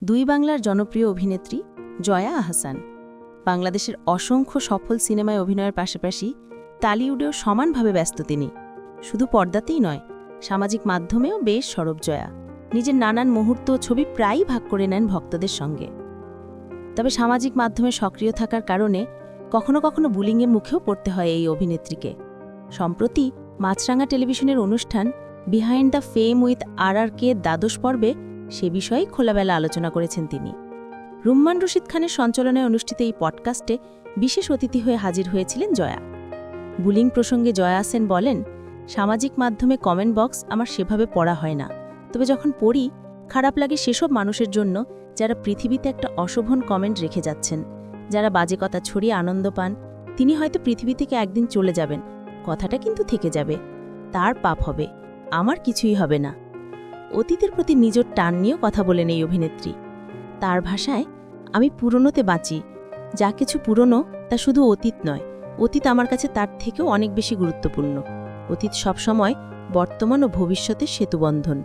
দুই বাংলার জনপ্রিয় অভিনেত্রী জয়া আহসান বাংলাদেশের অসংখ্য সফল সিনেমায় অভিনয়ের পাশাপাশি টলিউডেও সমানভাবে ব্যস্ত তিনি। শুধু পর্দাতেই নয়, সামাজিক মাধ্যমেও বেশ সরব জয়া। নিজের নানান মুহূর্ত ছবি প্রায়ই ভাগ করে নেন ভক্তদের সঙ্গে। তবে সামাজিক মাধ্যমে সক্রিয় থাকার কারণে কখনো কখনো বুলিংয়ের মুখেও পড়তে হয় এই অভিনেত্রীকে। সম্প্রতি মাছরাঙা টেলিভিশনের অনুষ্ঠান behind the fame with RRK দ্বাদশ পর্বে সে বিষয়েই খোলামেলা আলোচনা করেছেন তিনি। রুম্মান রশিদ খানের সঞ্চালনায় অনুষ্ঠিত এই পডকাস্টে বিশেষ অতিথি হয়ে হাজির হয়েছিলেন জয়া। বুলিং প্রসঙ্গে জয়া আহসান বলেন, সামাজিক মাধ্যমে কমেন্ট বক্স আমার সেভাবে পড়া হয় না, তবে যখন পড়ি খারাপ লাগে সেসব মানুষের জন্য যারা পৃথিবীতে একটা অশোভন কমেন্ট রেখে যাচ্ছেন, যারা বাজে কথা ছড়িয়ে আনন্দ পান। তিনি হয়তো পৃথিবী থেকে একদিন চলে যাবেন, কথাটা কিন্তু থেকে যাবে, তার পাপ হবে, আমার কিছুই হবে না। অতীতের প্রতি নিজের টান নিয়েও কথা বলেন এই অভিনেত্রী। তার ভাষায়, আমি পুরনোতে বাঁচি, যা কিছু পুরনো তা শুধু অতীত নয়, অতীত আমার কাছে তার থেকেও অনেক বেশি গুরুত্বপূর্ণ। অতীত সবসময় বর্তমান ও ভবিষ্যতের সেতুবন্ধন।